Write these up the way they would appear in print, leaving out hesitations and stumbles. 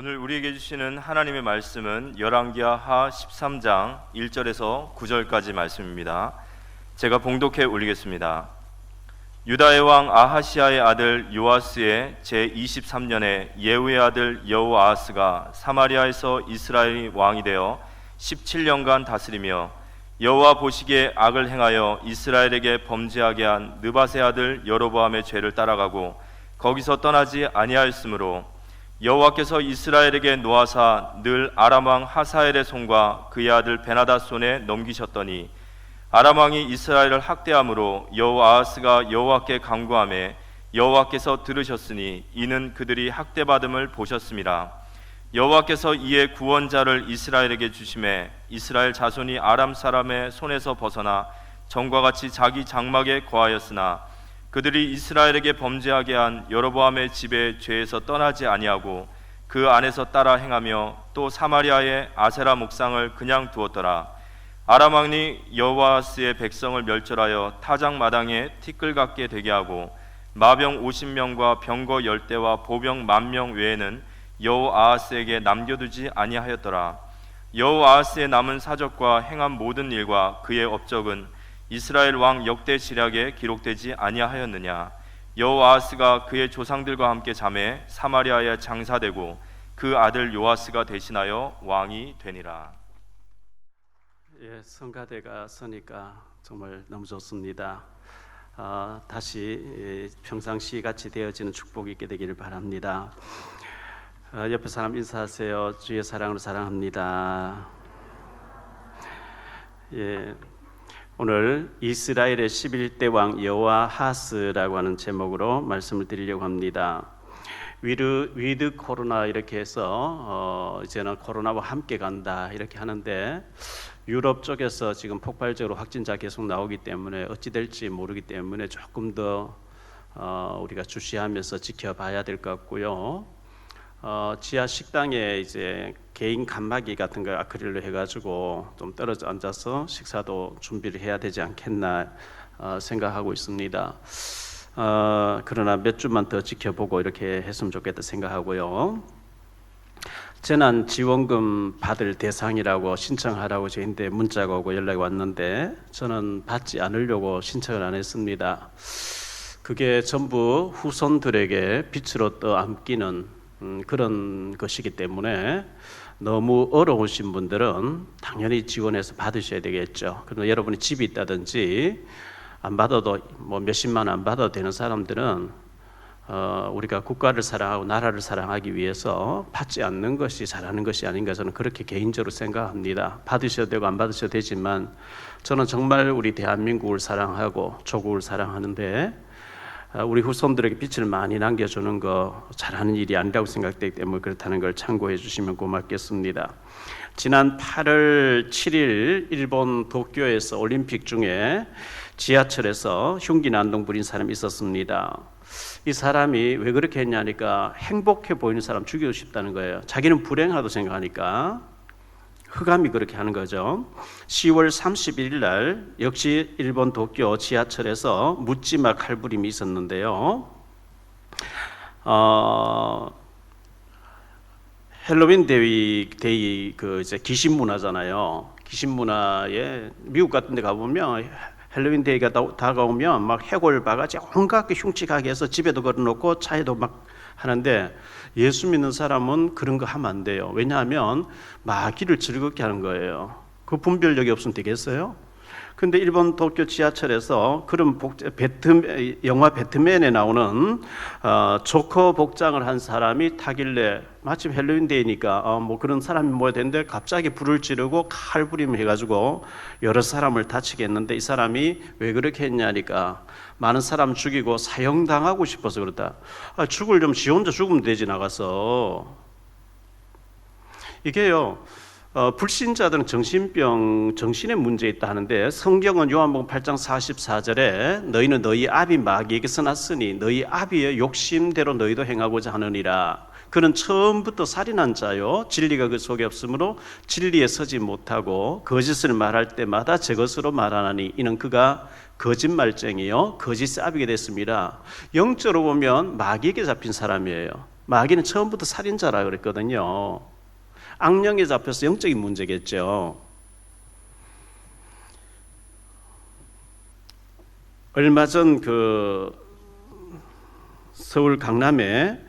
오늘 우리에게 주시는 하나님의 말씀은 열왕기하 하 13장 1절에서 9절까지 말씀입니다. 제가 봉독해 올리겠습니다. 유다의 왕 아하시아의 아들 요아스의 제23년에 예후의 아들 여호아하스가 사마리아에서 이스라엘 왕이 되어 17년간 다스리며 여호와 보시기에 악을 행하여 이스라엘에게 범죄하게 한 느밧의 아들 여로보암의 죄를 따라가고 거기서 떠나지 아니하였으므로 여호와께서 이스라엘에게 노하사 늘 아람 왕 하사엘의 손과 그의 아들 베나닷 손에 넘기셨더니 아람 왕이 이스라엘을 학대함으로 여호아하스가 여호와께 간구하매 여호와께서 들으셨으니 이는 그들이 학대받음을 보셨음이라. 여호와께서 이에 구원자를 이스라엘에게 주심에 이스라엘 자손이 아람 사람의 손에서 벗어나 전과 같이 자기 장막에 거하였으나 그들이 이스라엘에게 범죄하게 한 여로보암의 집의 죄에서 떠나지 아니하고 그 안에서 따라 행하며 또 사마리아의 아세라 목상을 그냥 두었더라. 아람 왕이 여호아스의 백성을 멸절하여 타작 마당에 티끌 같게 되게 하고 마병 50명과 병거 10대와 보병 10,000명 외에는 여호아하스에게 남겨두지 아니하였더라. 여호아하스의 남은 사적과 행한 모든 일과 그의 업적은 이스라엘 왕 역대 지략에 기록되지 아니하였느냐. 여호아하스가 그의 조상들과 함께 잠에 사마리아에 장사되고 그 아들 요아스가 대신하여 왕이 되니라. 성가대가 서니까 정말 너무 좋습니다. 다시 평상시 같이 되어지는 축복이 있게 되기를 바랍니다. 옆에 사람 인사하세요. 주의 사랑으로 사랑합니다. 오늘 이스라엘의 11대 왕 여호아하스라고 하는 제목으로 말씀을 드리려고 합니다. 위드 코로나 이렇게 해서 이제는 코로나와 함께 간다 이렇게 하는데 유럽 쪽에서 지금 폭발적으로 확진자 계속 나오기 때문에 어찌 될지 모르기 때문에 조금 더 우리가 주시하면서 지켜봐야 될 것 같고요. 지하 식당에 이제 개인 칸막이 같은 거 아크릴로 해가지고 좀 떨어져 앉아서 식사도 준비를 해야 되지 않겠나 생각하고 있습니다. 그러나 몇 주만 더 지켜보고 이렇게 했으면 좋겠다 생각하고요. 재난 지원금 받을 대상이라고 신청하라고 저희한테 문자가 오고 연락이 왔는데 저는 받지 않으려고 신청을 안 했습니다. 그게 전부 후손들에게 빛으로 떠안기는 그런 것이기 때문에 너무 어려우신 분들은 당연히 지원해서 받으셔야 되겠죠. 그러나 여러분이 집이 있다든지 안 받아도 뭐 몇십만 원 안 받아도 되는 사람들은 우리가 국가를 사랑하고 나라를 사랑하기 위해서 받지 않는 것이 잘하는 것이 아닌가 저는 그렇게 개인적으로 생각합니다. 받으셔도 되고 안 받으셔도 되지만 저는 정말 우리 대한민국을 사랑하고 조국을 사랑하는데 우리 후손들에게 빛을 많이 남겨주는 거 잘하는 일이 아니라고 생각되기 때문에 그렇다는 걸 참고해 주시면 고맙겠습니다. 지난 8월 7일 일본 도쿄에서 올림픽 중에 지하철에서 흉기 난동 부린 사람이 있었습니다. 이 사람이 왜 그렇게 했냐니까 행복해 보이는 사람 죽이고 싶다는 거예요. 자기는 불행하다고 생각하니까 흑암이 그렇게 하는 거죠. 10월 31일 날 역시 일본 도쿄 지하철에서 묻지마 칼부림이 있었는데요. 헬로윈 데이 그 이제 귀신 문화잖아요. 귀신 문화에 미국 같은 데 가보면 헬로윈 데이가 다가오면 막 해골 바가지 온갖 게 흉측하게 해서 집에도 걸어놓고 차에도 막 하는데 예수 믿는 사람은 그런 거 하면 안 돼요. 왜냐하면 마귀를 즐겁게 하는 거예요. 그 분별력이 없으면 되겠어요? 근데 일본 도쿄 지하철에서 그런 영화 배트맨에 나오는 조커 복장을 한 사람이 타길래 마침 헬로윈데이니까 뭐 그런 사람이 모여야 되는데 갑자기 불을 지르고 칼부림을 해가지고 여러 사람을 다치게 했는데 이 사람이 왜 그렇게 했냐니까 많은 사람 죽이고 사형당하고 싶어서 그렇다. 죽을 지 혼자 죽으면 되지 나가서. 이게요. 불신자들은 정신의 문제 있다 하는데 성경은 요한복음 8장 44절에 너희는 너희 아비 마귀에게서 났으니 너희 아비의 욕심대로 너희도 행하고자 하느니라. 그는 처음부터 살인한 자요 진리가 그 속에 없으므로 진리에 서지 못하고 거짓을 말할 때마다 제 것으로 말하나니 이는 그가 거짓말쟁이요 거짓 사비게 됐습니다. 영적으로 보면 마귀에게 잡힌 사람이에요. 마귀는 처음부터 살인자라 그랬거든요. 악령에 잡혀서 영적인 문제겠죠. 얼마 전 서울 강남에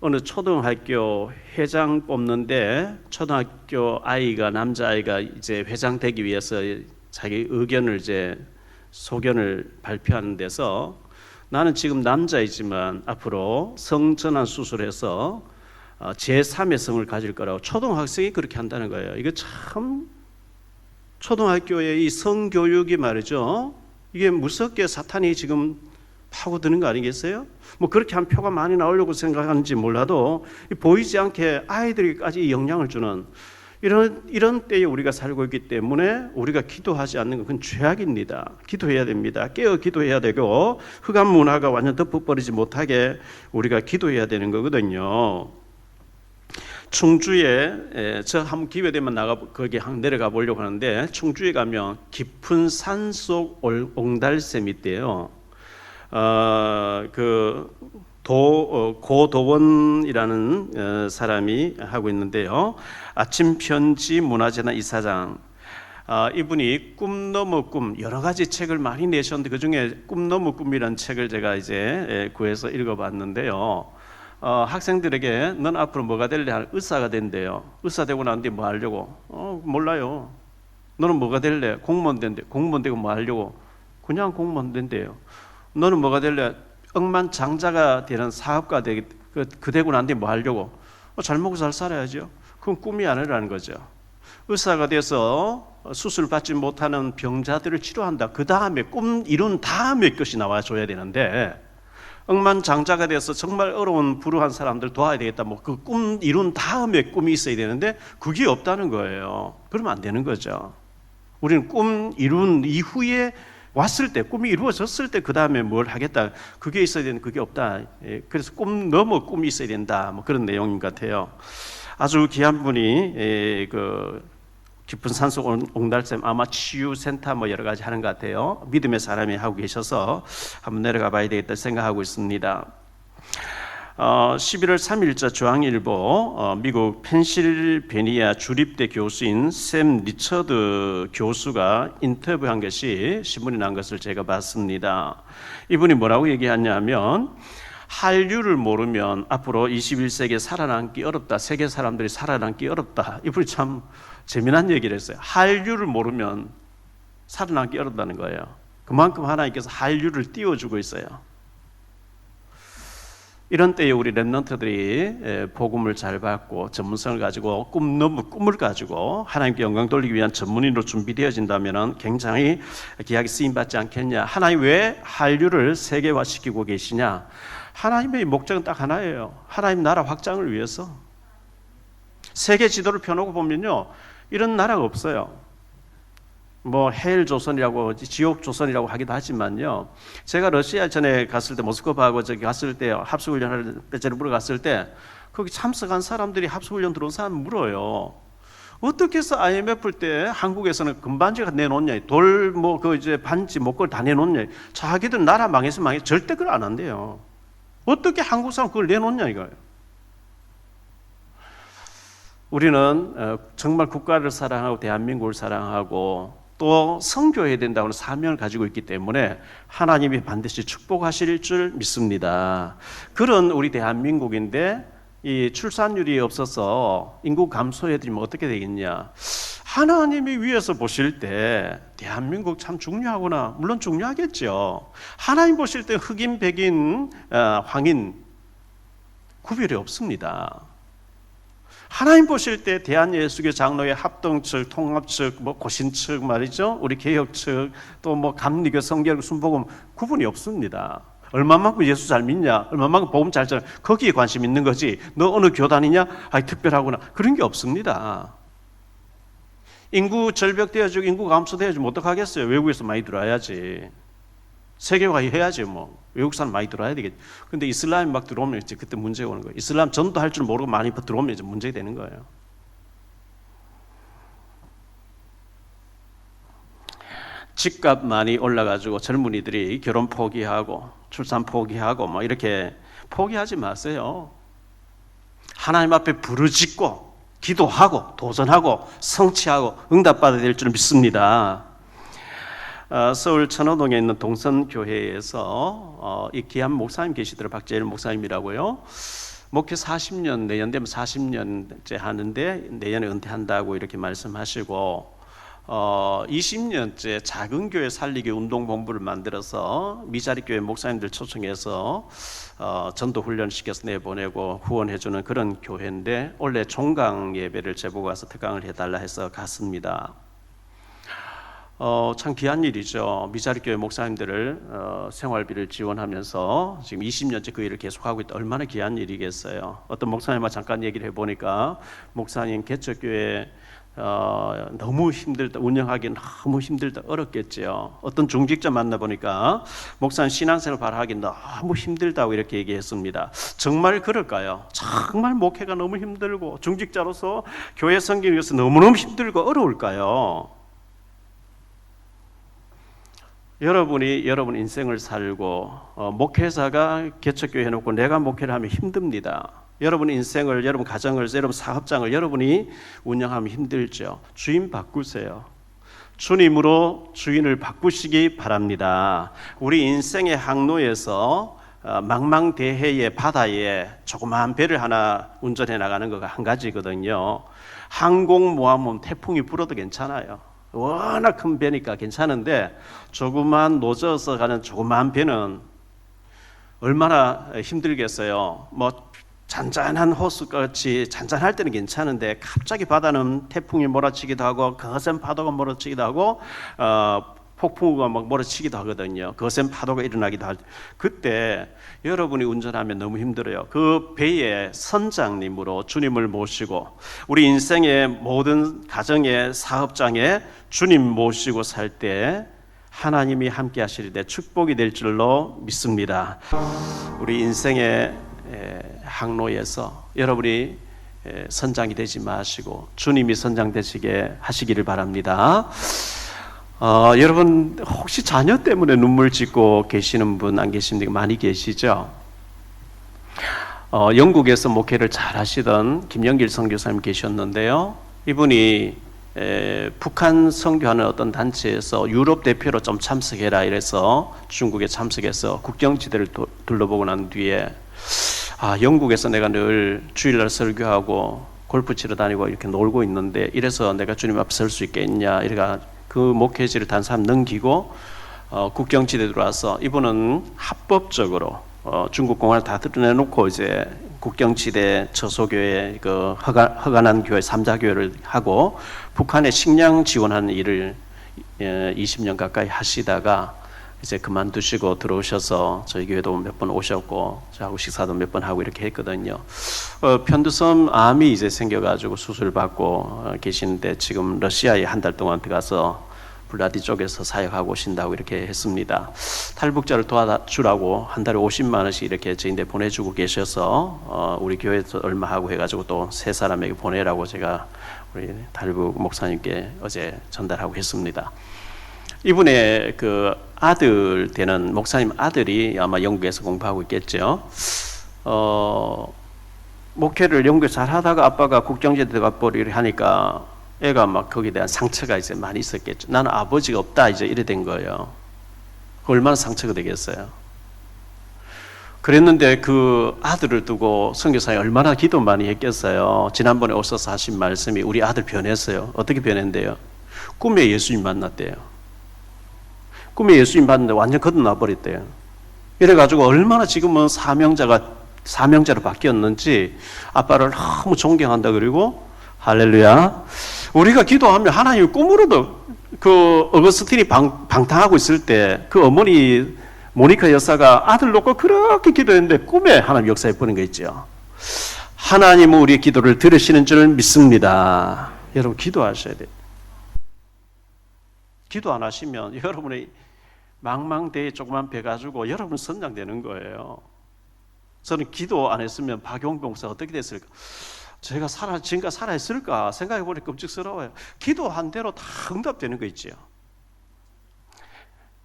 어느 초등학교 회장 뽑는데 초등학교 아이가 남자아이가 이제 회장 되기 위해서 자기 의견을 이제 소견을 발표하는 데서 나는 지금 남자이지만 앞으로 성전환 수술해서 제3의 성을 가질 거라고 초등학생이 그렇게 한다는 거예요. 이거 참 초등학교의 이 성교육이 말이죠. 이게 무섭게 사탄이 지금 파고드는 거 아니겠어요? 뭐 그렇게 한 표가 많이 나오려고 생각하는지 몰라도 보이지 않게 아이들에게까지 영향을 주는 이런 때에 우리가 살고 있기 때문에 우리가 기도하지 않는 건 그건 죄악입니다. 기도해야 됩니다. 깨어 기도해야 되고 흑암 문화가 완전 덮어버리지 못하게 우리가 기도해야 되는 거거든요. 충주에 저 한번 기회 되면 거기 내려가 보려고 하는데 충주에 가면 깊은 산속 옹달샘이 있대요. 고도원이라는 사람이 하고 있는데요. 아침 편지 문화재단 이사장, 이분이 꿈 넘어 꿈 여러 가지 책을 많이 내셨는데 그 중에 꿈 넘어 꿈이라는 책을 제가 이제 구해서 읽어봤는데요. 학생들에게 넌 앞으로 뭐가 될래? 의사가 된대요. 의사 되고 난 뒤에 뭐 하려고? 몰라요. 너는 뭐가 될래? 공무원 된대. 공무원 되고 뭐 하려고? 그냥 공무원 된대요. 너는 뭐가 될래? 억만장자가 되는 사업가 되고 난 뒤에 뭐 하려고? 잘 먹고 잘 살아야죠. 그건 꿈이 아니라는 거죠. 의사가 돼서 수술 받지 못하는 병자들을 치료한다. 그 다음에 꿈 이룬 다음에 것이 나와줘야 되는데 억만장자가 돼서 정말 어려운 불우한 사람들 도와야 되겠다. 뭐 그 꿈 이룬 다음에 꿈이 있어야 되는데 그게 없다는 거예요. 그러면 안 되는 거죠. 우리는 꿈 이룬 이후에 왔을 때 꿈이 이루어졌을 때 그 다음에 뭘 하겠다. 그게 있어야 되는데 그게 없다. 그래서 꿈 넘어 꿈이 있어야 된다. 뭐 그런 내용인 것 같아요. 아주 귀한 분이 깊은 산속 옹달샘 아마 치유센터 뭐 여러 가지 하는 것 같아요. 믿음의 사람이 하고 계셔서 한번 내려가 봐야 되겠다 생각하고 있습니다. 11월 3일자 중앙일보 미국 펜실베니아 주립대 교수인 샘 리처드 교수가 인터뷰한 것이 신문에 난 것을 제가 봤습니다. 이분이 뭐라고 얘기하냐면 한류를 모르면 앞으로 21세기에 살아남기 어렵다. 세계 사람들이 살아남기 어렵다. 이분이 참 재미난 얘기를 했어요. 한류를 모르면 살아남기 어렵다는 거예요. 그만큼 하나님께서 한류를 띄워주고 있어요. 이런 때에 우리 렘넌트들이 복음을 잘 받고 전문성을 가지고 꿈을 가지고 하나님께 영광 돌리기 위한 전문인으로 준비되어진다면 굉장히 귀하게 쓰임받지 않겠냐. 하나님 왜 한류를 세계화시키고 계시냐. 하나님의 목적은 딱 하나예요. 하나님 나라 확장을 위해서. 세계 지도를 펴놓고 보면요, 이런 나라가 없어요. 뭐 헬 조선이라고 지옥 조선이라고 하기도 하지만요. 제가 러시아 전에 갔을 때 모스크바하고 저기 갔을 때 합수훈련을 배째를 보러 갔을 때 거기 참석한 사람들이 합수훈련 들어온 사람 물어요. 어떻게 해서 IMF 때 한국에서는 금반지가 내놓냐, 돌 뭐 그 이제 반지 목걸 다 내놓냐. 자기들 나라 망해서 절대 그걸 안 한대요. 어떻게 한국 사람 그걸 내놓냐 이거예요. 우리는 정말 국가를 사랑하고 대한민국을 사랑하고 또 선교해야 된다는 사명을 가지고 있기 때문에 하나님이 반드시 축복하실 줄 믿습니다. 그런 우리 대한민국인데 이 출산율이 없어서 인구 감소해드리면 어떻게 되겠냐. 하나님이 위에서 보실 때 대한민국 참 중요하구나. 물론 중요하겠죠. 하나님 보실 때 흑인, 백인, 황인 구별이 없습니다. 하나님 보실 때 대한예수교 장로회 합동 측, 통합 측, 뭐 고신 측 말이죠. 우리 개혁 측, 또 뭐 감리교, 성결, 순복음 구분이 없습니다. 얼마만큼 예수 잘 믿냐, 얼마만큼 복음 잘 전하, 거기에 관심 있는 거지. 너 어느 교단이냐? 특별하구나. 그런 게 없습니다. 인구 절벽되어지고 인구 감소되어지면 어떡하겠어요? 외국에서 많이 들어와야지. 세계화 해야지 뭐. 외국 사람 많이 들어와야 되겠지. 근데 이슬람이 막 들어오면 이제 그때 문제가 오는 거예요. 이슬람 전도할 줄 모르고 많이 들어오면 이제 문제가 되는 거예요. 집값 많이 올라가지고 젊은이들이 결혼 포기하고 출산 포기하고 뭐 이렇게 포기하지 마세요. 하나님 앞에 부르짖고 기도하고 도전하고 성취하고 응답받아야 될 줄 믿습니다. 서울 천호동에 있는 동선교회에서 이 귀한 목사님 계시더라고요. 박재일 목사님이라고요. 목회 40년, 내년 되면 40년째 하는데 내년에 은퇴한다고 이렇게 말씀하시고 20년째 작은 교회 살리기 운동 본부를 만들어서 미자리 교회 목사님들 초청해서 전도 훈련 시켜서 내보내고 후원해주는 그런 교회인데 원래 종강 예배를 제보고 와서 특강을 해달라 해서 갔습니다. 참 귀한 일이죠. 미자리 교회 목사님들을 생활비를 지원하면서 지금 20년째 그 일을 계속하고 있다. 얼마나 귀한 일이겠어요. 어떤 목사님과 잠깐 얘기를 해보니까 목사님 개척교회 너무 힘들다, 운영하기 너무 힘들다, 어렵겠죠. 어떤 중직자 만나보니까 목사님 신앙생활 바라하기 너무 힘들다고 이렇게 얘기했습니다. 정말 그럴까요? 정말 목회가 너무 힘들고 중직자로서 교회 섬기기 위해서 너무너무 힘들고 어려울까요? 여러분이 여러분 인생을 살고 목회자가 개척교회 해놓고 내가 목회를 하면 힘듭니다. 여러분 인생을, 여러분 가정을, 여러분 사업장을 여러분이 운영하면 힘들죠. 주인 바꾸세요. 주님으로 주인을 바꾸시기 바랍니다. 우리 인생의 항로에서 망망대해의 바다에 조그마한 배를 하나 운전해 나가는 거가 한 가지거든요. 항공모함은 태풍이 불어도 괜찮아요. 워낙 큰 배니까 괜찮은데 조그만 노져서 가는 조그만 배는 얼마나 힘들겠어요. 뭐 잔잔한 호수같이 잔잔할 때는 괜찮은데 갑자기 바다는 태풍이 몰아치기도 하고 거센 파도가 몰아치기도 하고 폭풍우가 막 몰아치기도 하거든요. 거센 파도가 일어나기도 할 때 그때 여러분이 운전하면 너무 힘들어요. 그 배의 선장님으로 주님을 모시고 우리 인생의 모든 가정의 사업장에 주님 모시고 살 때 하나님이 함께 하실 때 축복이 될 줄로 믿습니다. 우리 인생의 항로에서 여러분이 선장이 되지 마시고 주님이 선장 되시게 하시기를 바랍니다. 여러분 혹시 자녀 때문에 눈물 짓고 계시는 분 안 계십니까? 많이 계시죠? 영국에서 목회를 잘 하시던 김영길 선교사님 계셨는데요. 이분이 북한 선교하는 어떤 단체에서 유럽 대표로 좀 참석해라 이래서 중국에 참석해서 국경지대를 둘러보고 난 뒤에 영국에서 내가 늘 주일날 설교하고 골프 치러 다니고 이렇게 놀고 있는데 이래서 내가 주님 앞에 설 수 있겠냐 이래가 그 목회지를 단 사람 넘기고 국경지대에 들어와서 이분은 합법적으로 중국 공안을 다 드러내놓고 이제 국경지대 처소교회 그 허가난 교회 3자 교회를 하고 북한에 식량 지원하는 일을 20년 가까이 하시다가 이제 그만두시고 들어오셔서 저희 교회도 몇 번 오셨고 저하고 식사도 몇 번 하고 이렇게 했거든요. 편두섬 암이 이제 생겨가지고 수술 받고 계시는데 지금 러시아에 한 달 동안 들어가서 블라디 쪽에서 사역하고 오신다고 이렇게 했습니다. 탈북자를 도와주라고 한 달에 50만 원씩 이렇게 저희한테 보내주고 계셔서 우리 교회에서 얼마 하고 해가지고 또 세 사람에게 보내라고 제가 우리 탈북 목사님께 어제 전달하고 했습니다. 이분의 그 아들 되는 목사님 아들이 아마 영국에서 공부하고 있겠죠. 목회를 영국에서 잘 하다가 아빠가 국경지대 들어가 버리려 하니까 애가 막 거기에 대한 상처가 이제 많이 있었겠죠. 나는 아버지가 없다 이제 이래 된 거예요. 얼마나 상처가 되겠어요. 그랬는데 그 아들을 두고 선교사님 얼마나 기도 많이 했겠어요. 지난번에 오셔서 하신 말씀이 우리 아들 변했어요. 어떻게 변했는데요? 꿈에 예수님 만났대요. 꿈에 예수님 봤는데 완전 거듭나 버렸대요. 이래가지고 얼마나 지금은 사명자로 바뀌었는지 아빠를 너무 존경한다 그리고 할렐루야. 우리가 기도하면 하나님 꿈으로도 그 어거스틴이 방탕하고 있을 때 그 어머니 모니카 여사가 아들 놓고 그렇게 기도했는데 꿈에 하나님 역사해 보는 거 있죠. 하나님은 우리의 기도를 들으시는 줄 믿습니다. 여러분 기도하셔야 돼요. 기도 안 하시면 여러분의 망망대해 조그만 배 가지고 여러분 선장되는 거예요. 저는 기도 안 했으면 박용병 목사 어떻게 됐을까? 제가 지금까지 살아있을까 생각해 보니까 끔찍스러워요. 기도한 대로 다 응답되는 거 있죠.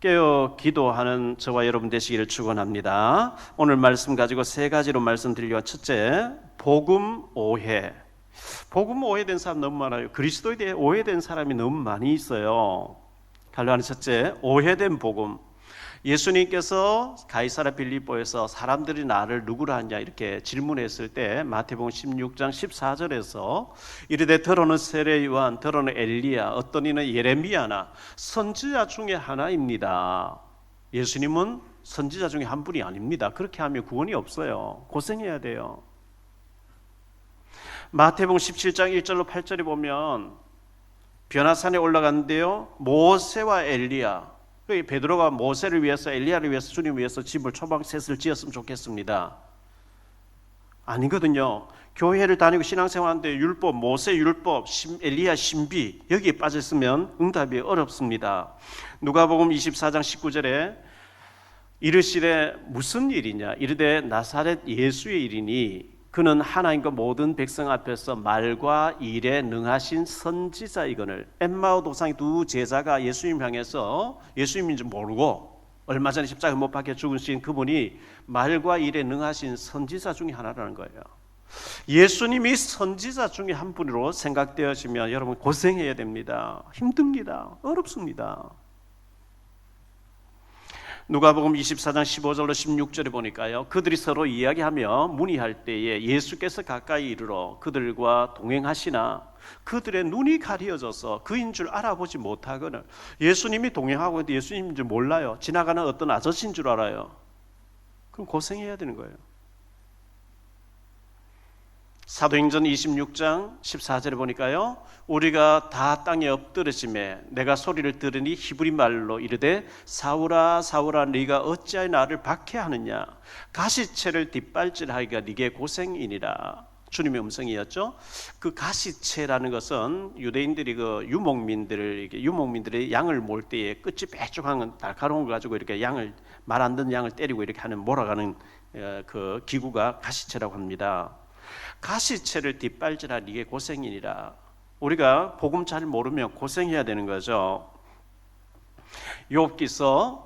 깨어 기도하는 저와 여러분 되시기를 축원합니다. 오늘 말씀 가지고 세 가지로 말씀드리려고 첫째, 복음 오해. 복음 오해된 사람 너무 많아요. 그리스도에 대해 오해된 사람이 너무 많이 있어요. 갈라디아 첫째, 오해된 복음. 예수님께서 가이사랴 빌립보에서 사람들이 나를 누구라 하냐 이렇게 질문했을 때 마태복음 16장 14절에서 이르되 더러는 세례 요한, 더러는 엘리야, 어떤 이는 예레미야나 선지자 중에 하나입니다. 예수님은 선지자 중에 한 분이 아닙니다. 그렇게 하면 구원이 없어요. 고생해야 돼요. 마태복음 17장 1절로 8절에 보면 변화산에 올라갔는데요, 모세와 엘리야, 베드로가 모세를 위해서 엘리야를 위해서 주님을 위해서 집을 초방셋을 지었으면 좋겠습니다. 아니거든요. 교회를 다니고 신앙생활하는데 율법, 모세 율법, 엘리야 신비 여기에 빠졌으면 응답이 어렵습니다. 누가복음 24장 19절에 이르시되 무슨 일이냐 이르되 나사렛 예수의 일이니 그는 하나님과 모든 백성 앞에서 말과 일에 능하신 선지자이거늘. 엠마오 도상의 두 제자가 예수님 향해서 예수님인지 모르고 얼마 전에 십자가에 못 박혀 죽으신 그분이 말과 일에 능하신 선지자 중에 하나라는 거예요. 예수님이 선지자 중에 한 분으로 생각되어지면 여러분 고생해야 됩니다. 힘듭니다. 어렵습니다. 누가복음 24장 15절로 16절에 보니까요, 그들이 서로 이야기하며 문의할 때에 예수께서 가까이 이르러 그들과 동행하시나 그들의 눈이 가려져서 그인 줄 알아보지 못하거늘. 예수님이 동행하고 있는데 예수님인 줄 몰라요. 지나가는 어떤 아저씨인 줄 알아요. 그럼 고생해야 되는 거예요. 사도행전 26장 14절에 보니까요, 우리가 다 땅에 엎드러짐에 내가 소리를 들으니 히브리 말로 이르되 사울아 사울아 네가 어찌하여 나를 박해하느냐 가시채를 뒷발질하기가 네게 고생이니라. 주님의 음성이었죠. 그 가시채라는 것은 유대인들이 그 유목민들의 양을 몰 때에 끝이 빼쭉한 날카로운 걸 가지고 이렇게 양을 말 안 듣는 양을 때리고 이렇게 하는 몰아가는 그 기구가 가시채라고 합니다. 가시채를 뒷발질하니 이게 고생이니라. 우리가 복음 잘 모르면 고생해야 되는 거죠. 욥기서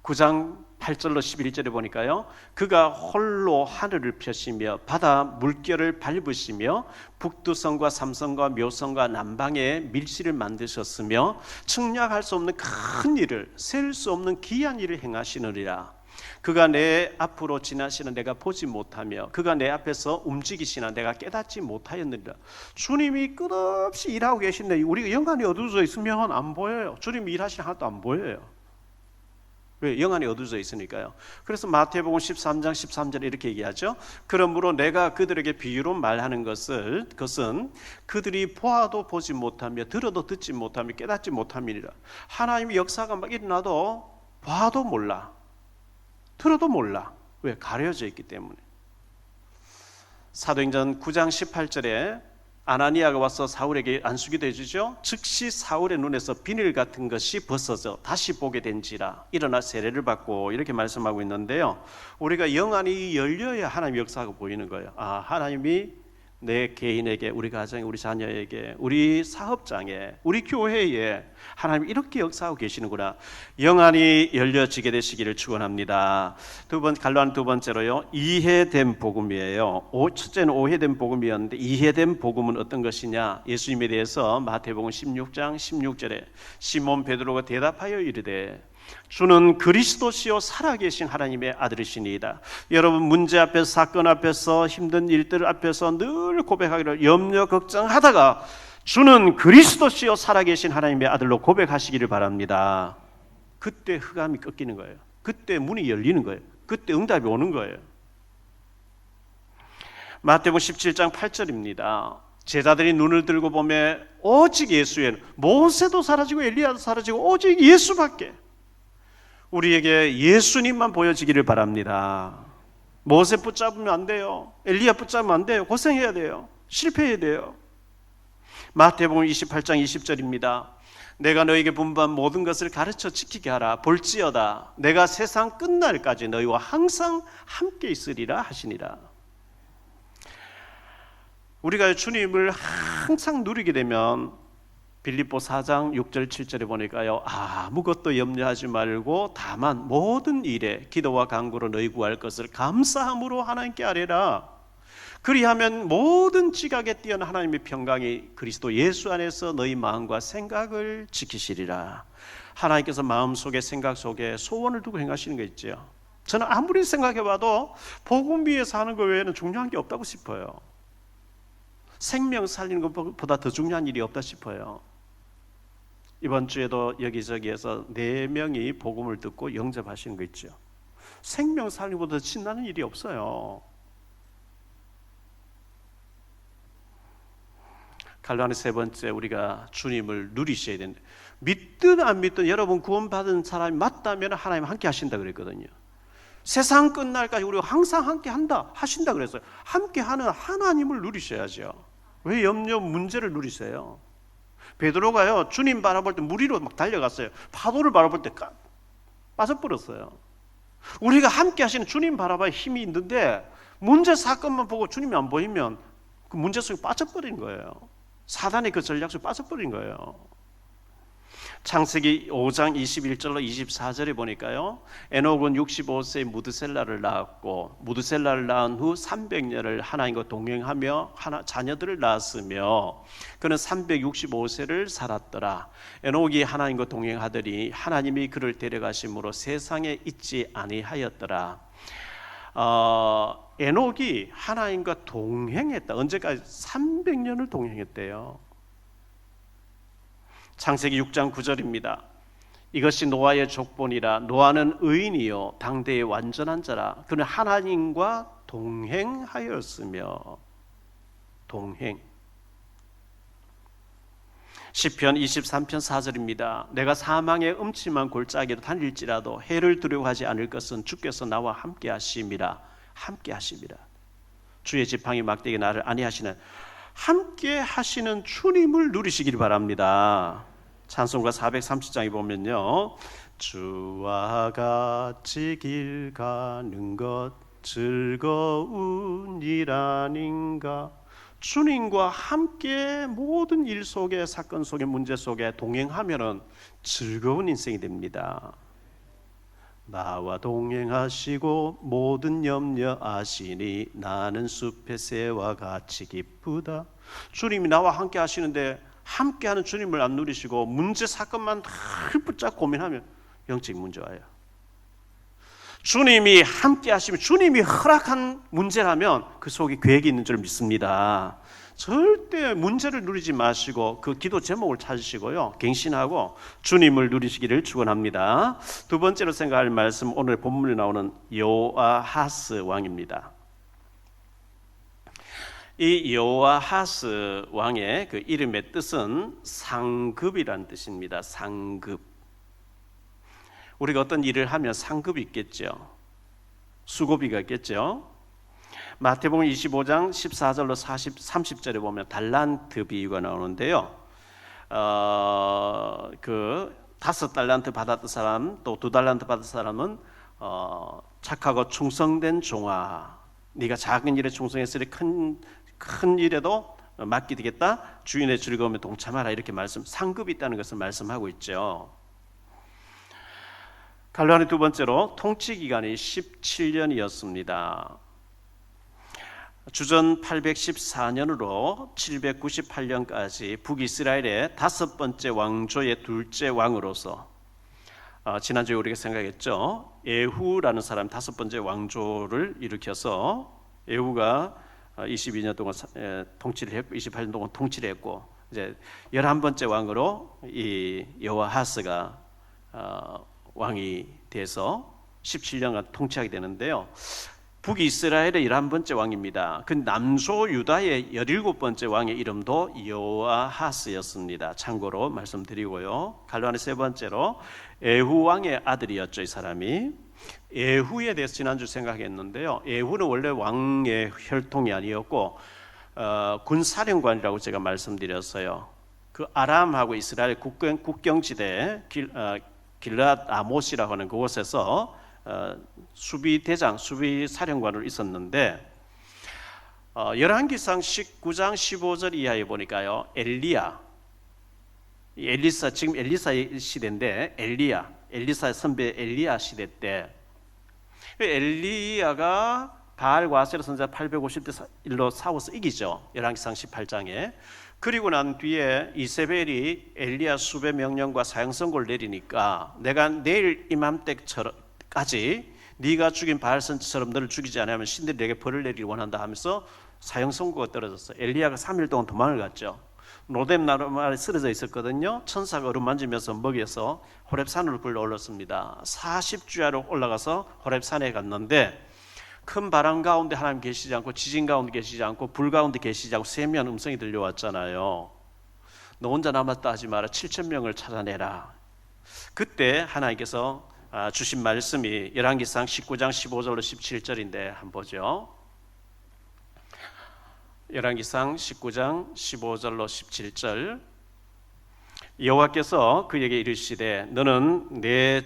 9장 8절로 11절에 보니까요, 그가 홀로 하늘을 펴시며 바다 물결을 밟으시며 북두성과 삼성과 묘성과 남방에 밀실을 만드셨으며 측량할 수 없는 큰 일을 셀 수 없는 귀한 일을 행하시느니라. 그가 내 앞으로 지나시나 내가 보지 못하며 그가 내 앞에서 움직이시나 내가 깨닫지 못하였느니라. 주님이 끝없이 일하고 계신데 우리가 영안이 어두워져 있으면 안 보여요. 주님이 일하시는 하나도 안 보여요. 왜? 영안이 어두워져 있으니까요. 그래서 마태복음 13장 13절에 이렇게 얘기하죠. 그러므로 내가 그들에게 비유로 말하는 그것은 그들이 보아도 보지 못하며 들어도 듣지 못하며 깨닫지 못함이니라. 하나님의 역사가 막 일어나도 봐도 몰라, 들어도 몰라. 왜? 가려져 있기 때문에. 사도행전 9장 18절에 아나니아가 와서 사울에게 안수기도 해주죠. 즉시 사울의 눈에서 비늘 같은 것이 벗어져 다시 보게 된지라 일어나 세례를 받고 이렇게 말씀하고 있는데요, 우리가 영안이 열려야 하나님의 역사가 보이는 거예요. 아, 하나님이 내 개인에게, 우리 가정에, 우리 자녀에게, 우리 사업장에, 우리 교회에 하나님이 이렇게 역사하고 계시는구나. 영안이 열려지게 되시기를 축원합니다. 갈로안 두 번째로요, 이해된 복음이에요. 첫째는 오해된 복음이었는데 이해된 복음은 어떤 것이냐? 예수님에 대해서 마태복음 16장 16절에 시몬 베드로가 대답하여 이르되 주는 그리스도시요 살아계신 하나님의 아들이시니이다. 여러분, 문제 앞에서, 사건 앞에서, 힘든 일들 앞에서 늘 고백하기를 염려 걱정하다가 주는 그리스도시요 살아계신 하나님의 아들로 고백하시기를 바랍니다. 그때 흑암이 꺾이는 거예요. 그때 문이 열리는 거예요. 그때 응답이 오는 거예요. 마태복음 17장 8절입니다. 제자들이 눈을 들고 보면 오직 예수에는 모세도 사라지고 엘리야도 사라지고 오직 예수밖에, 우리에게 예수님만 보여지기를 바랍니다. 모세 붙잡으면 안 돼요. 엘리야 붙잡으면 안 돼요. 고생해야 돼요. 실패해야 돼요. 마태복음 28장 20절입니다. 내가 너에게 분부한 모든 것을 가르쳐 지키게 하라. 볼지어다 내가 세상 끝날까지 너희와 항상 함께 있으리라 하시니라. 우리가 주님을 항상 누리게 되면 빌립보 4장 6절 7절에 보니까요, 아무것도 염려하지 말고 다만 모든 일에 기도와 간구로 너희 구할 것을 감사함으로 하나님께 아뢰라. 그리하면 모든 지각에 뛰어난 하나님의 평강이 그리스도 예수 안에서 너희 마음과 생각을 지키시리라. 하나님께서 마음속에 생각 속에 소원을 두고 행하시는 거 있죠. 저는 아무리 생각해봐도 복음 위에서 하는 것 외에는 중요한 게 없다고 싶어요. 생명 살리는 것보다 더 중요한 일이 없다 싶어요. 이번 주에도 여기저기에서 4명이 복음을 듣고 영접하시는 거 있죠. 생명 살리는 것보다 더 신나는 일이 없어요. 갈라니 세 번째, 우리가 주님을 누리셔야 된다. 믿든 안 믿든 여러분 구원받은 사람이 맞다면 하나님 함께 하신다 그랬거든요. 세상 끝날까지 우리가 항상 함께 한다 하신다 그랬어요. 함께 하는 하나님을 누리셔야죠. 왜 염려 문제를 누리세요? 베드로가요, 주님 바라볼 때 물 위로 막 달려갔어요. 파도를 바라볼 때 빠져버렸어요. 우리가 함께 하시는 주님 바라봐야 힘이 있는데 문제 사건만 보고 주님이 안 보이면 그 문제 속에 빠져버린 거예요. 사단의 그 전략 속에 빠져버린 거예요. 창세기 5장 21절로 24절에 보니까요, 에녹은 65세에 무드셀라를 낳았고 무드셀라를 낳은 후 300년을 하나님과 동행하며 자녀들을 낳았으며 그는 365세를 살았더라. 에녹이 하나님과 동행하더니 하나님이 그를 데려가심으로 세상에 있지 아니하였더라. 에녹이 하나님과 동행했다. 언제까지? 300년을 동행했대요. 창세기 6장 9절입니다. 이것이 노아의 족본이라. 노아는 의인이요 당대의 완전한 자라. 그는 하나님과 동행하였으며. 동행. 시편 23편 4절입니다. 내가 사망의 음침한 골짜기로 다닐지라도 해를 두려워하지 않을 것은 주께서 나와 함께 하심이라. 함께 하심이라. 주의 지팡이 막대기 나를 안위하시는 함께 하시는 주님을 누리시길 바랍니다. 찬송가 430장에 보면요, 주와 같이 길 가는 것 즐거운 일 아닌가. 주님과 함께 모든 일 속에, 사건 속에, 문제 속에 동행하면은 즐거운 인생이 됩니다. 나와 동행하시고 모든 염려 아시니 나는 숲의 새와 같이 기쁘다. 주님이 나와 함께 하시는데 함께하는 주님을 안 누리시고 문제 사건만 늘 붙잡고 고민하면 영적인 문제 와요. 주님이 함께 하시면, 주님이 허락한 문제라면 그 속에 계획이 있는 줄 믿습니다. 절대 문제를 누리지 마시고 그 기도 제목을 찾으시고요, 갱신하고 주님을 누리시기를 축원합니다. 두 번째로 생각할 말씀, 오늘 본문에 나오는 여호아하스 왕입니다. 이 여호아하스 왕의 그 이름의 뜻은 상급이란 뜻입니다. 상급. 우리가 어떤 일을 하면 상급이 있겠죠. 수고비가 있겠죠. 마태복음 25장 14절로 30절에 보면 달란트 비유가 나오는데요. 그 5달란트 받았던 사람, 또 2달란트 받은 사람은 착하고 충성된 종아, 네가 작은 일에 충성했으니 큰 일에도 맡기되겠다. 주인의 즐거움에 동참하라. 이렇게 상급이 있다는 것을 말씀하고 있죠. 갈라니 두 번째로 통치 기간이 17년이었습니다. 주전 814년으로 798년까지 북이스라엘의 5번째 왕조의 둘째 왕으로서, 지난주에 우리가 생각했죠. 예후라는 사람 5번째 왕조를 일으켜서 예후가 22년 동안 통치를 했고 28년 동안 통치를 했고, 이제 11번째 왕으로 이 여호아하스가 왕이 돼서 17년간 통치하게 되는데요. 북이스라엘의 11번째 왕입니다. 그 남소 유다의 17번째 왕의 이름도 여호아하스였습니다. 참고로 말씀드리고요. 갈라니 세 번째로 예후 왕의 아들이었죠. 이 사람이. 예후에 대해서 지난주 생각했는데요. 예후는 원래 왕의 혈통이 아니었고 군사령관이라고 제가 말씀드렸어요. 그 아람하고 이스라엘 국경지대 길앗 아못이라고 하는 그곳에서 수비대장, 수비사령관으로 있었는데, 열왕기상 19장 15절 이하에 보니까요, 엘리사, 지금 엘리사 시대인데 엘리사 선배 엘리야 시대 때 엘리야가 바알과 아세라 선지자 850대 1로 싸워서 이기죠. 열왕기상 18장에. 그리고 난 뒤에 이세벨이 엘리야 수배 명령과 사형 선고를 내리니까 내가 내일 이맘때까지 네가 죽인 바알 선지처럼 너를 죽이지 않으면 신들이 내게 벌을 내리기 원한다 하면서 사형 선고가 떨어졌어. 엘리야가 3일 동안 도망을 갔죠. 로뎀 나루말에 쓰러져 있었거든요. 천사가 얼음 만지면서 먹여서 호렙산으로 굴러 올랐습니다. 40주야로 올라가서 호렙산에 갔는데 큰 바람 가운데 하나님 계시지 않고 지진 가운데 계시지 않고 불 가운데 계시지 않고 세미한 음성이 들려왔잖아요. 너 혼자 남았다 하지 마라. 7,000명을 찾아내라. 그때 하나님께서 주신 말씀이 열왕기상 19장 15절로 17절인데 한번 보죠. 열왕기상 19장 15절로 17절. 여호와께서 그에게 이르시되 너는 내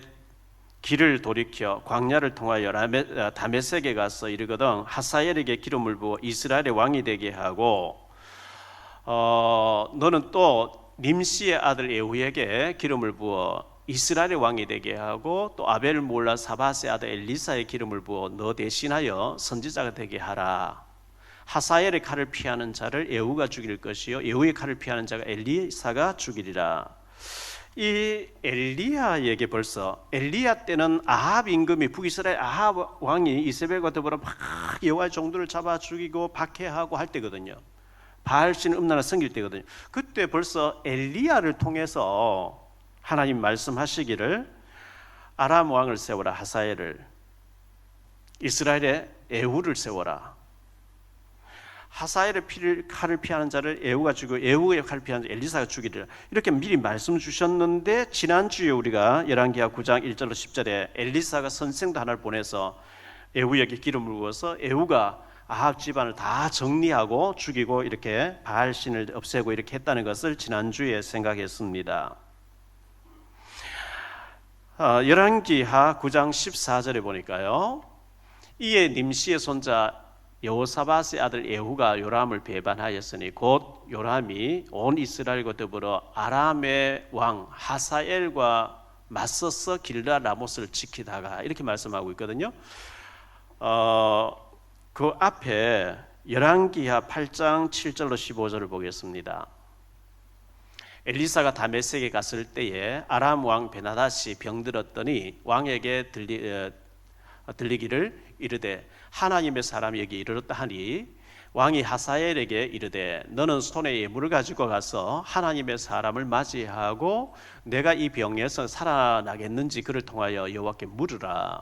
길을 돌이켜 광야를 통하여 다메섹에 가서 이르거든 하사엘에게 기름을 부어 이스라엘의 왕이 되게 하고 너는 또 님시의 아들 에후에게 기름을 부어 이스라엘의 왕이 되게 하고 또 아벨 몰라 사바스의 아들 엘리사의 기름을 부어 너 대신하여 선지자가 되게 하라. 하사엘의 칼을 피하는 자를 에후가 죽일 것이요 에후의 칼을 피하는 자가 엘리사가 죽이리라. 이 엘리야에게 벌써 엘리야 때는 아합 임금이 북이스라엘 아합 왕이 이세벨과 더불어 막 여호와의 종들을 잡아 죽이고 박해하고 할 때거든요. 바알신 음란을 섬길 때거든요. 그때 벌써 엘리야를 통해서 하나님 말씀하시기를 아람 왕을 세워라 하사엘을, 이스라엘의 에후를 세워라. 하사엘의 칼을 피하는 자를 에후가 죽이고 에후의 칼을 피하는 자를 엘리사가 죽이리라. 이렇게 미리 말씀 주셨는데 지난주에 우리가 열왕기하 9장 1절로 10절에 엘리사가 선생도 하나를 보내서 에후에게 기름을 부어서 에후가 아합 집안을 다 정리하고 죽이고 이렇게 바알신을 없애고 이렇게 했다는 것을 지난주에 생각했습니다. 열왕기하 9장 14절에 보니까요, 이에 님시의 손자 여호사밧의 아들 에후가 요람을 배반하였으니 곧 요람이 온 이스라엘과 더불어 아람의 왕 하사엘과 맞서서 길르앗 라못을 지키다가 이렇게 말씀하고 있거든요. 그 앞에 열왕기하 8장 7절로 15절을 보겠습니다. 엘리사가 다메섹에 갔을 때에 아람 왕 베나닷이 병들었더니 왕에게 들리기를 이르되 하나님의 사람이 여기 이르렀다 하니 왕이 하사엘에게 이르되 너는 손에 예물을 가지고 가서 하나님의 사람을 맞이하고 내가 이 병에서 살아나겠는지 그를 통하여 여호와께 물으라.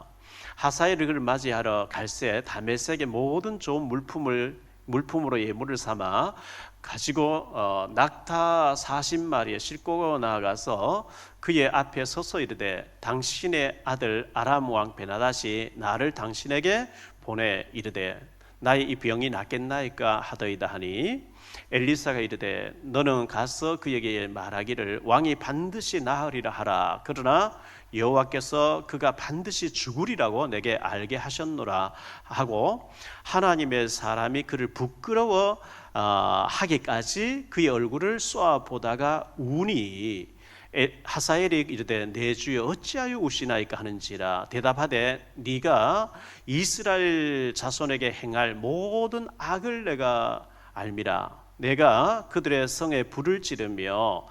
하사엘이 그를 맞이하러 갈새 다메섹의 모든 좋은 물품으로 예물을 삼아 가지고 낙타 40마리에 싣고 나가서 그의 앞에 서서 이르되 당신의 아들 아람 왕 베나닷이 나를 당신에게 보내 이르되 나의 이 병이 낫겠나이까 하더이다 하니 엘리사가 이르되 너는 가서 그에게 말하기를 왕이 반드시 나으리라 하라. 그러나 여호와께서 그가 반드시 죽으리라고 내게 알게 하셨노라 하고 하나님의 사람이 그를 부끄러워 하기까지 그의 얼굴을 쏘아 보다가 우니 하사엘이 이르되 내 주여 어찌하여 우시나이까 하는지라. 대답하되 네가 이스라엘 자손에게 행할 모든 악을 내가 알미라. 내가 그들의 성에 불을 지르며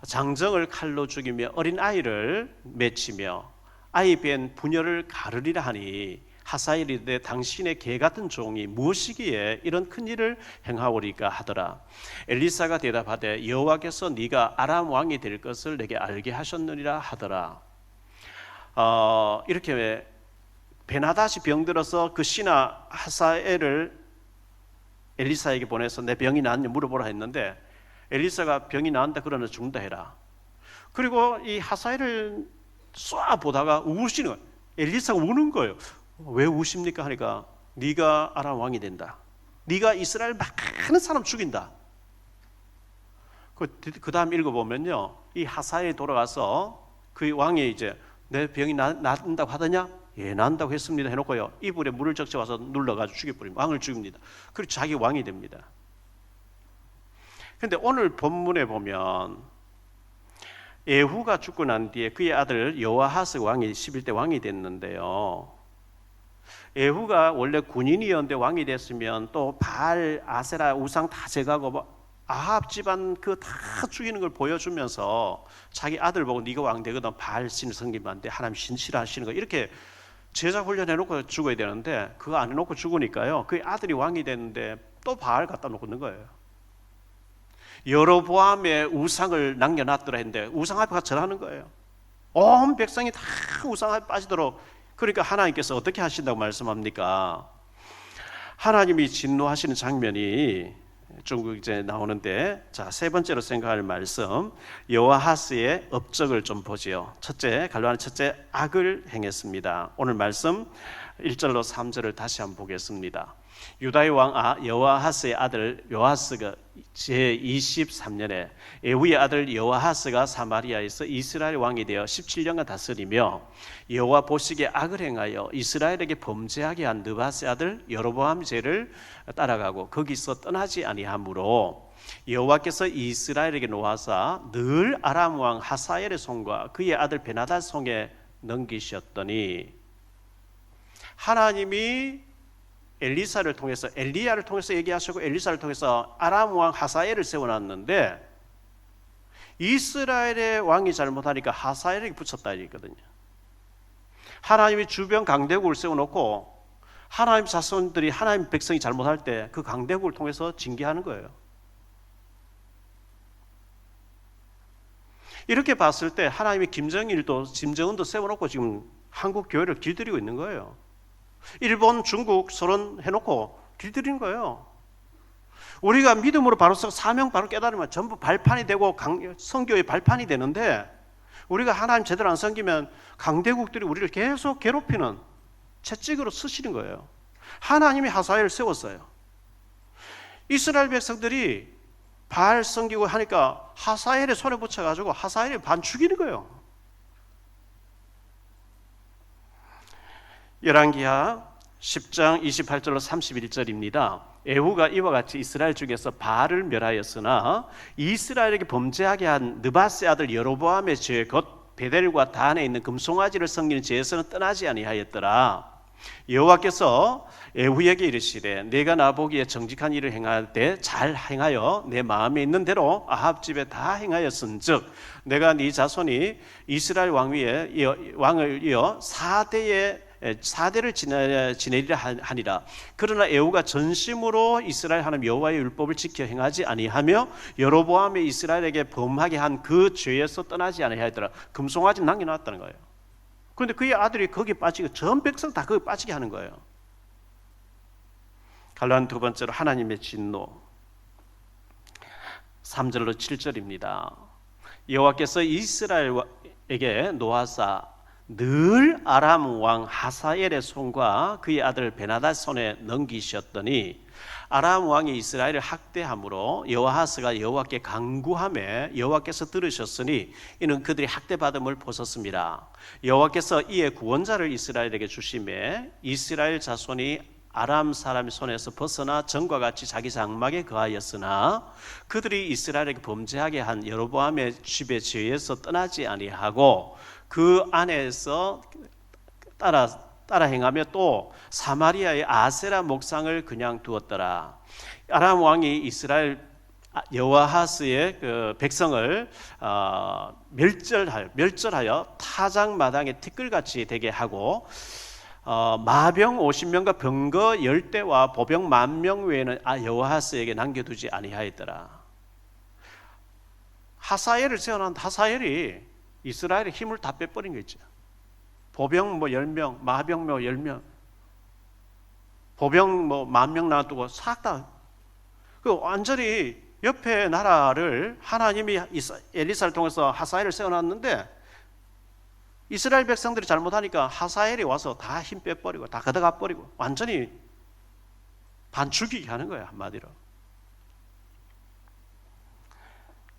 장정을 칼로 죽이며 어린 아이를 맺히며 아이 벤 부녀를 가르리라 하니 하사엘이 이르되 당신의 개 같은 종이 무엇이기에 이런 큰 일을 행하오리까 하더라. 엘리사가 대답하되 여호와께서 네가 아람 왕이 될 것을 내게 알게 하셨느니라 하더라. 이렇게 베나닷이 병들어서 그 신하 하사엘을 엘리사에게 보내서 내 병이 나았냐 물어보라 했는데 엘리사가 병이 나은다 그러나 죽는다 해라. 그리고 이 하사엘을 쏴 보다가 우시는 거예요. 엘리사가 우는 거예요. 왜 우십니까 하니까 네가 아람 왕이 된다. 네가 이스라엘 많은 사람 죽인다. 그 다음 읽어보면요, 이 하사엘이 돌아가서 그 왕이 이제 내 병이 낫는다고 하더냐? 예, 난다고 했습니다 해놓고요, 이불에 물을 적셔와서 눌러가지고 죽여버립니다. 왕을 죽입니다. 그리고 자기 왕이 됩니다. 그런데 오늘 본문에 보면 에후가 죽고 난 뒤에 그의 아들 여호아하스 왕이 11대 왕이 됐는데요, 예후가 원래 군인이었는데 왕이 됐으면 또 바알, 아세라 우상 다 제거하고 아합 집안 그 다 죽이는 걸 보여주면서 자기 아들 보고 네가 왕 되거든 바알 신을 섬기면 안 돼, 하나님 신 싫어하시는 거, 이렇게 제자 훈련해놓고 죽어야 되는데 그거 안 해놓고 죽으니까요, 그 아들이 왕이 됐는데 또 바알 갖다 놓고 있는 거예요. 여로보암의 우상을 남겨놨더라 했는데 우상 앞에 가서 절하는 거예요. 온 백성이 다 우상 앞에 빠지도록. 그러니까 하나님께서 어떻게 하신다고 말씀합니까? 하나님이 진노하시는 장면이 좀 이제 나오는데, 자, 세 번째로 생각할 말씀, 여호아하스의 업적을 좀 보지요. 첫째, 갈로하는 첫째, 악을 행했습니다. 오늘 말씀 1절로 3절을 다시 한번 보겠습니다. 유다의 왕 여호아하스의 아들 요아스가 제23년에 예후의 아들 여호아하스가 사마리아에서 이스라엘 왕이 되어 17년간 다스리며 여호와 보시기에 악을 행하여 이스라엘에게 범죄하게 한 느밧의 아들 여로보암 죄를 따라가고 거기서 떠나지 아니하므로 여호와께서 이스라엘에게 노하사 늘 아람 왕 하사엘의 손과 그의 아들 베나닷 손에 넘기셨더니, 하나님이 엘리사를 통해서, 엘리야를 통해서 얘기하시고 엘리사를 통해서 아람 왕 하사엘을 세워놨는데 이스라엘의 왕이 잘못하니까 하사엘에게 붙였다 이거든요. 하나님이 주변 강대국을 세워놓고 하나님 자손들이, 하나님 백성이 잘못할 때 그 강대국을 통해서 징계하는 거예요. 이렇게 봤을 때 하나님이 김정은도 세워놓고 지금 한국 교회를 길들이고 있는 거예요. 일본, 중국, 소련 해놓고 길들이는 거예요. 우리가 믿음으로 바로 사명 바로 깨달으면 전부 발판이 되고 선교의 발판이 되는데, 우리가 하나님 제대로 안 섬기면 강대국들이 우리를 계속 괴롭히는 채찍으로 쓰시는 거예요. 하나님이 하사엘을 세웠어요. 이스라엘 백성들이 바알 섬기고 하니까 하사엘의 손에 붙여가지고 하사엘이 반 죽이는 거예요. 열왕기하 10장 28절로 31절입니다. 예후가 이와 같이 이스라엘 중에서 바알을 멸하였으나 이스라엘에게 범죄하게 한 느밧의 아들 여로보암의 죄 곧 베델과 단에 있는 금송아지를 섬기는 죄에서는 떠나지 아니하였더라. 여호와께서 예후에게 이르시되 내가 나보기에 정직한 일을 행할 때 잘 행하여 내 마음에 있는 대로 아합 집에 다 행하였은즉 내가 네 자손이 이스라엘 왕을 이어 4대를 지내리라 하니라. 그러나 예후가 전심으로 이스라엘 하나님 여호와의 율법을 지켜 행하지 아니하며 여로보암이 이스라엘에게 범하게 한 그 죄에서 떠나지 아니하였더라. 금송아지 남겨놨다는 거예요. 그런데 그의 아들이 거기 빠지고 전 백성 다 거기 빠지게 하는 거예요. 갈라는 두 번째로 하나님의 진노. 3절로 7절입니다. 여호와께서 이스라엘에게 노하사 늘 아람 왕 하사엘의 손과 그의 아들 베나닷 손에 넘기셨더니 아람 왕이 이스라엘을 학대함으로 여호아하스가 여호와께 간구하매 여호와께서 들으셨으니 이는 그들이 학대받음을 보셨습니다. 여호와께서 이에 구원자를 이스라엘에게 주시매 이스라엘 자손이 아람 사람의 손에서 벗어나 전과 같이 자기 장막에 거하였으나 그들이 이스라엘에게 범죄하게 한 여로보암의 집의 죄에서 떠나지 아니하고 그 안에서 따라 행하며 또 사마리아의 아세라 목상을 그냥 두었더라. 아람 왕이 이스라엘 여호아하스의 그 백성을 멸절하여 타작마당에 티끌같이 되게 하고 마병 50명과 병거 10대와 보병 10,000명 외에는 여호아하스에게 남겨두지 아니하였더라. 하사엘을 세워놓은 하사엘이 이스라엘의 힘을 다 빼버린 거죠. 보병 10명, 마병 10명, 보병 10,000명 놔두고 싹 다 그 완전히 옆에 나라를 하나님이 엘리사를 통해서 하사엘을 세워놨는데 이스라엘 백성들이 잘못하니까 하사엘이 와서 다 힘 빼버리고 다 걷어가 버리고 완전히 반 죽이게 하는 거예요, 한마디로.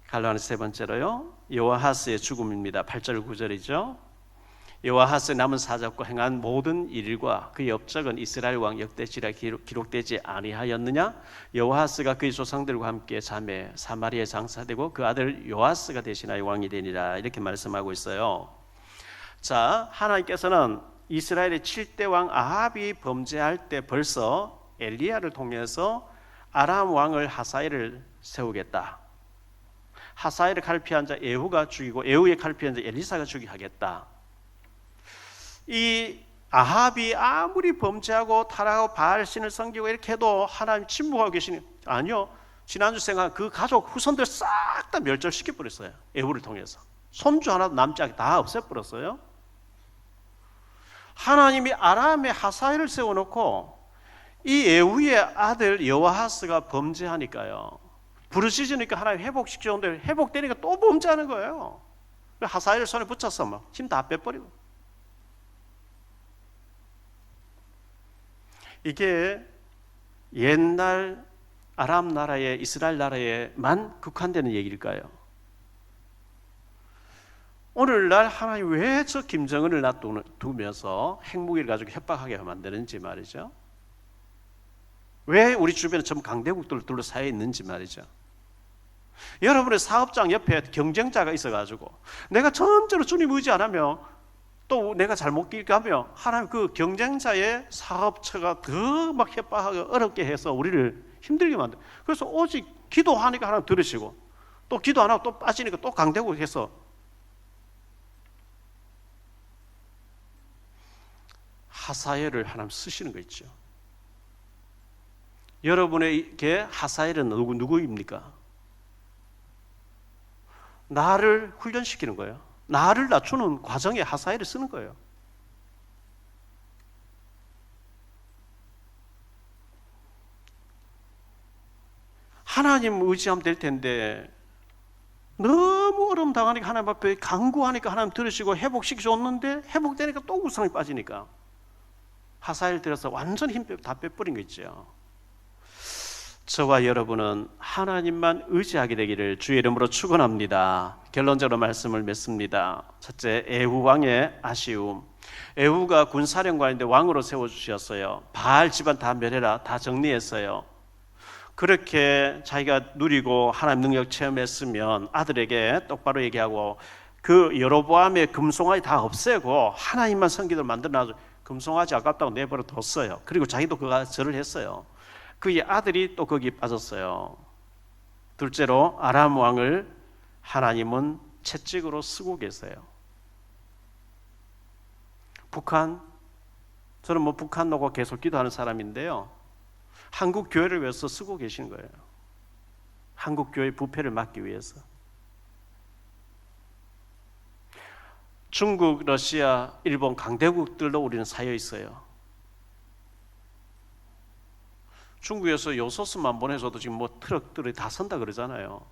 갈라는 세 번째로요, 여호아하스의 죽음입니다. 8절 9절이죠. 여호아하스의 남은 사적과 행한 모든 일과 그의 업적은 이스라엘 왕 역대지에 기록되지 아니하였느냐? 여호아하스가 그의 조상들과 함께 잠에 사마리아에 장사되고 그 아들 요아스가 대신하여 왕이 되니라. 이렇게 말씀하고 있어요. 자, 하나님께서는 이스라엘의 7대 왕 아합이 범죄할 때 벌써 엘리야를 통해서 아람 왕을 하사엘을 세우겠다. 하사엘을 칼피한 자 예후가 죽이고 예후의 칼피한 자 엘리사가 죽이게 하겠다. 이 아합이 아무리 범죄하고 타락하고 바알신을 섬기고 이렇게 해도 하나님 침묵하고 계시니 아니요. 지난주 생각 그 가족 후손들 싹 다 멸절시켜 버렸어요. 예후를 통해서 손주 하나도 남지 않게 다 없애버렸어요. 하나님이 아람의 하사엘을 세워놓고 이 예후의 아들 여호아하스가 범죄하니까요. 부르짖으니까 하나님 회복시키는데 회복되니까 또 범죄하는 거예요. 하사엘 손에 붙여서 막 힘 다 빼버리고. 이게 옛날 아람 나라에 이스라엘 나라에만 국한되는 얘기일까요? 오늘날 하나님 왜 저 김정은을 놔두면서 핵무기를 가지고 협박하게 만드는지 말이죠. 왜 우리 주변에 전부 강대국들 둘러싸여 있는지 말이죠. 여러분의 사업장 옆에 경쟁자가 있어가지고 내가 전적으로 주님 의지 안 하면 또 내가 잘못 가면 하나님 그 경쟁자의 사업처가 더 막 협박하고 어렵게 해서 우리를 힘들게 만들어. 그래서 오직 기도하니까 하나님 들으시고 또 기도 안 하고 또 빠지니까 또 강대국 해서 하사엘을 하나님 쓰시는 거 있죠. 여러분에게 하사엘은 누구입니까? 나를 훈련시키는 거예요. 나를 낮추는 과정에 하사엘을 쓰는 거예요. 하나님 의지하면 될 텐데 너무 어려움 당하니까 하나님 앞에 간구하니까 하나님 들으시고 회복시켜줬는데 회복되니까 또 우상이 빠지니까 하사엘 들어서 완전 힘 다 빼버린 거 있죠. 저와 여러분은 하나님만 의지하게 되기를 주의 이름으로 축원합니다. 결론적으로 말씀을 맺습니다. 첫째, 예후 왕의 아쉬움. 예후가 군사령관인데 왕으로 세워주셨어요. 바알 집안 다 멸해라, 다 정리했어요. 그렇게 자기가 누리고 하나님 능력 체험했으면 아들에게 똑바로 얘기하고 그 여로보암의 금송아지 다 없애고 하나님만 섬기도록 만들어놔서 금송아지 아깝다고 내버려 뒀어요. 그리고 자기도 그가 절을 했어요. 그의 아들이 또 거기에 빠졌어요. 둘째로 아람 왕을 하나님은 채찍으로 쓰고 계세요. 북한, 저는 뭐 북한 놓고 계속 기도하는 사람인데요. 한국 교회를 위해서 쓰고 계신 거예요. 한국 교회 부패를 막기 위해서. 중국, 러시아, 일본 강대국들도 우리는 사여 있어요. 중국에서 요소수만 보내서도 지금 뭐 트럭들이 다 선다 그러잖아요.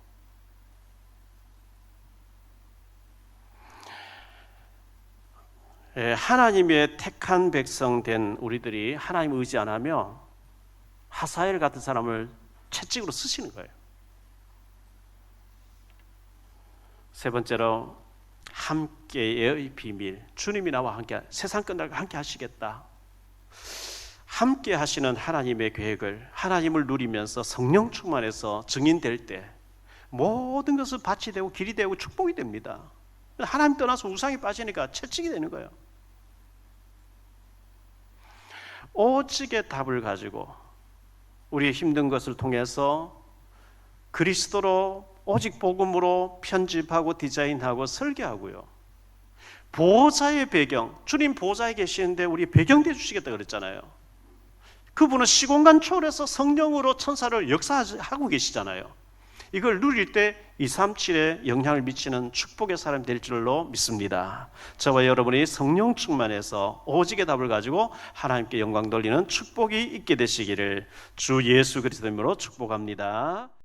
하나님의 택한 백성 된 우리들이 하나님 의지 안 하면 하사엘 같은 사람을 채찍으로 쓰시는 거예요. 세 번째로 함께의 비밀. 주님이 나와 함께, 세상 끝날까 함께 하시겠다. 함께 하시는 하나님의 계획을, 하나님을 누리면서 성령 충만해서 증인될 때 모든 것을 밭이 되고 길이 되고 축복이 됩니다. 하나님 떠나서 우상이 빠지니까 채찍이 되는 거예요. 오직의 답을 가지고 우리의 힘든 것을 통해서 그리스도로 오직 복음으로 편집하고 디자인하고 설계하고요. 보호자의 배경, 주님 보호자에 계시는데 우리 배경 돼 주시겠다 그랬잖아요. 그분은 시공간 초월해서 성령으로 천사를 역사하고 계시잖아요. 이걸 누릴 때 237에 영향을 미치는 축복의 사람이 될 줄로 믿습니다. 저와 여러분이 성령 충만해서 오직의 답을 가지고 하나님께 영광 돌리는 축복이 있게 되시기를 주 예수 그리스도 이름으로 축복합니다.